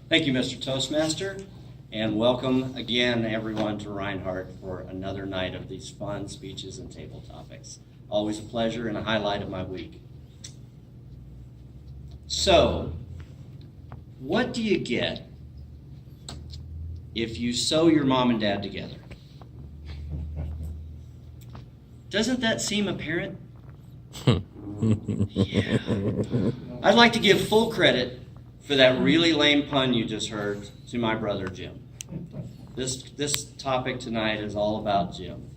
Thank you, Mr. Toastmaster, and welcome again, everyone, to Reinhart for another night of these fun speeches and table topics. Always a pleasure and a highlight of my week. So, what do you get if you sew your mom and dad together? Doesn't that seem apparent? Yeah. I'd like to give full credit for that really lame pun you just heard to my brother Jim. This topic tonight is all about Jim.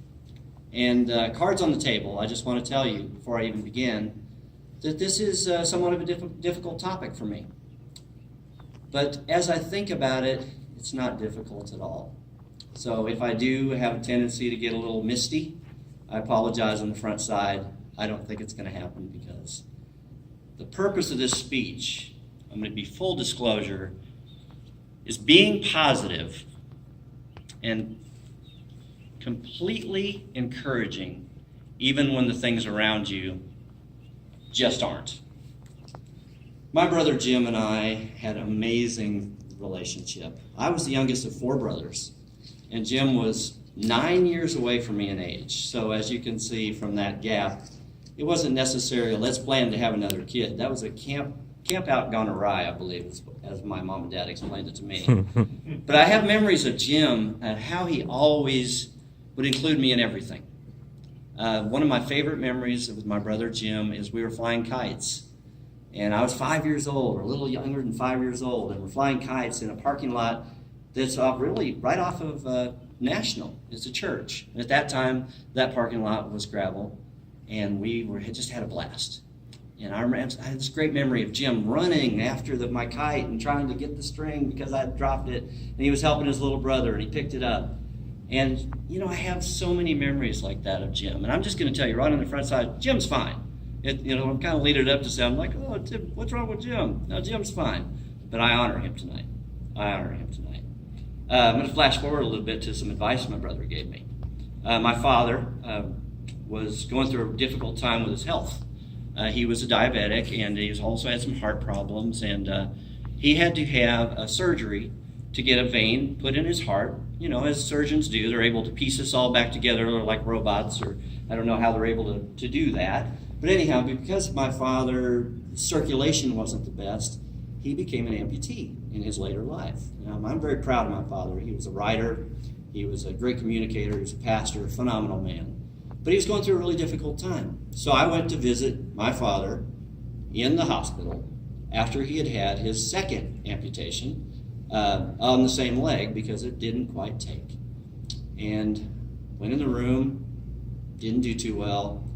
And cards on the table, I just want to tell you before I even begin that this is somewhat of a difficult topic for me. But as I think about it, it's not difficult at all. So if I do have a tendency to get a little misty, I apologize on the front side. I don't think it's going to happen because the purpose of this speech, I'm going to be full disclosure, is being positive and completely encouraging even when the things around you just aren't. My brother Jim and I had an amazing relationship. I was the youngest of 4 brothers, and Jim was 9 years away from me in age. So as you can see from that gap, it wasn't necessarily, let's plan to have another kid. That was a camp out gone awry, I believe, as my mom and dad explained it to me. But I have memories of Jim and how he always would include me in everything. One of my favorite memories with my brother Jim is we were flying kites. And I was 5 years old, or a little younger than 5 years old, and we're flying kites in a parking lot that's really right off of National. It's a church. And at that time, that parking lot was gravel, and we just had a blast. And I had this great memory of Jim running after my kite and trying to get the string because I had dropped it, and he was helping his little brother, and he picked it up. And, I have so many memories like that of Jim. And I'm just going to tell you right on the front side, Jim's fine. I'm kind of leading it up to sound like, oh, Tim, what's wrong with Jim? No, Jim's fine. But I honor him tonight. I'm going to flash forward a little bit to some advice my brother gave me. My father was going through a difficult time with his health. He was a diabetic, and he also had some heart problems, and he had to have a surgery to get a vein put in his heart. As surgeons do, they're able to piece us all back together like robots, or I don't know how they're able to do that. But anyhow, because my father's circulation wasn't the best, he became an amputee in his later life. I'm very proud of my father. He was a writer, he was a great communicator, he was a pastor, a phenomenal man. But he was going through a really difficult time. So I went to visit my father in the hospital after he had had his second amputation on the same leg because it didn't quite take. And went in the room, didn't do too well.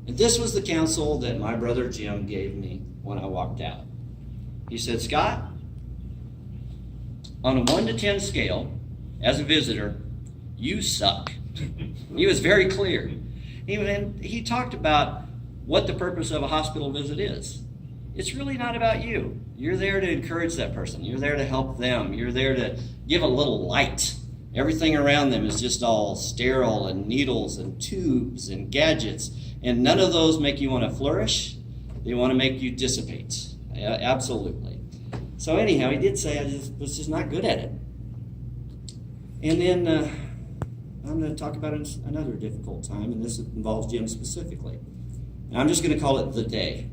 And this was the counsel that my brother Jim gave me when I walked out. He said, Scott, on a 1 to 10 scale, as a visitor, you suck. He was very clear. He talked about what the purpose of a hospital visit is. It's really not about you. You're there to encourage that person. You're there to help them. You're there to give a little light. Everything around them is just all sterile and needles and tubes and gadgets, and none of those make you want to flourish. They want to make you dissipate. Absolutely. So anyhow, he did say I was just not good at it. And then I'm going to talk about another difficult time, and this involves Jim specifically. And I'm just going to call it the day.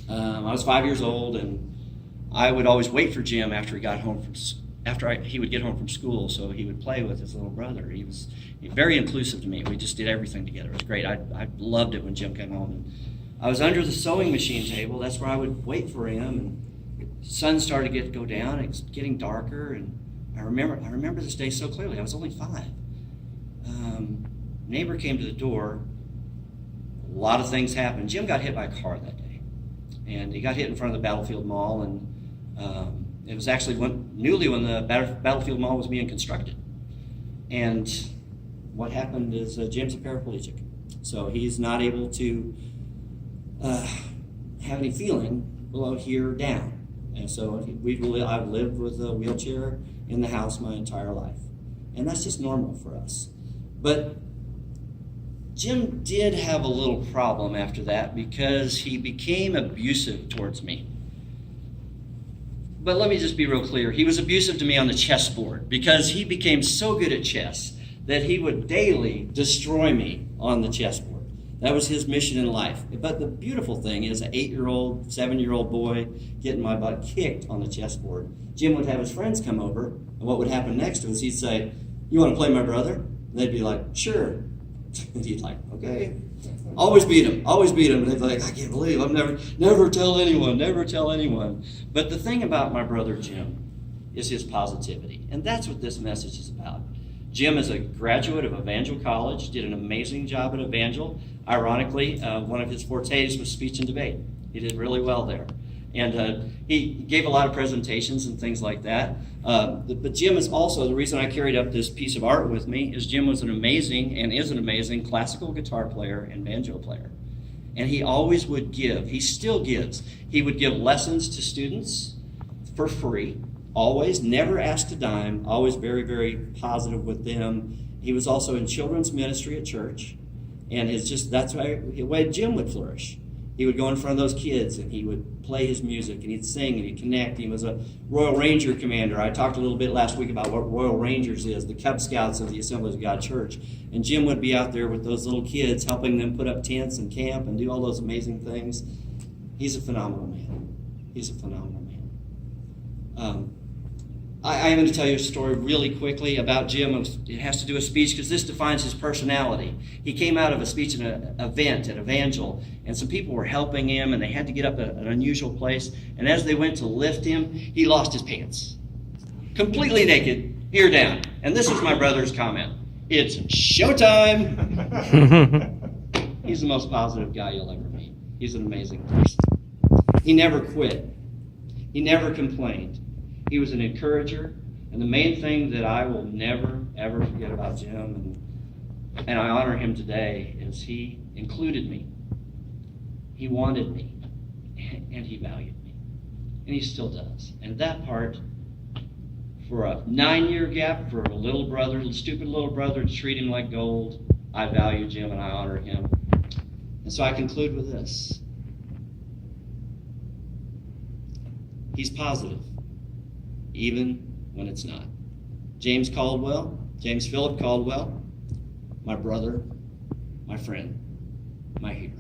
I was 5 years old, and I would always wait for Jim after he got home he would get home from school, so he would play with his little brother. He was very inclusive to me. We just did everything together. It was great. I loved it when Jim came home. And I was under the sewing machine table. That's where I would wait for him. And the sun started to go down. It was getting darker, and I remember this day so clearly. I was only 5. Neighbor came to the door. A lot of things happened. Jim got hit by a car that day, and he got hit in front of the Battlefield Mall, and it was actually when the Battlefield Mall was being constructed. And what happened is Jim's a paraplegic, so he's not able to have any feeling below here or down. And so I've lived with a wheelchair in the house my entire life, and that's just normal for us. But Jim did have a little problem after that because he became abusive towards me. But let me just be real clear. He was abusive to me on the chessboard because he became so good at chess that he would daily destroy me on the chessboard. That was his mission in life. But the beautiful thing is an 8-year-old, 7-year-old boy getting my butt kicked on the chessboard. Jim would have his friends come over, and what would happen next was he'd say, "You want to play my brother?" And they'd be like, "Sure." And he'd like, "Okay." Always beat him. And they'd be like, "I can't believe I'm never tell anyone. But the thing about my brother Jim is his positivity. And that's what this message is about. Jim is a graduate of Evangel College, did an amazing job at Evangel. Ironically, one of his fortes was speech and debate. He did really well there. And he gave a lot of presentations and things like that. But Jim is also, the reason I carried up this piece of art with me is Jim was an amazing and is an amazing classical guitar player and banjo player. And he always would give, he still gives. He would give lessons to students for free, always, never asked a dime, always very, very positive with them. He was also in children's ministry at church. And it's just, that's the way Jim would flourish. He would go in front of those kids and he would play his music and he'd sing and he'd connect. He was a Royal Ranger commander. I talked a little bit last week about what Royal Rangers is, the Cub Scouts of the Assemblies of God Church. And Jim would be out there with those little kids, helping them put up tents and camp and do all those amazing things. He's a phenomenal man. He's a phenomenal man. I am going to tell you a story really quickly about Jim. It has to do with speech because this defines his personality. He came out of a speech in an event at Evangel, and some people were helping him, and they had to get up at an unusual place. And as they went to lift him, he lost his pants. Completely naked, ear down. And this is my brother's comment. "It's showtime." He's the most positive guy you'll ever meet. He's an amazing person. He never quit. He never complained. He was an encourager, and the main thing that I will never, ever forget about Jim, and I honor him today, is he included me. He wanted me, and he valued me, and he still does. And that part, for a 9-year gap, for a little brother, stupid little brother, to treat him like gold, I value Jim and I honor him. And so I conclude with this. He's positive, even when it's not. James Philip Caldwell, my brother, my friend, my hero.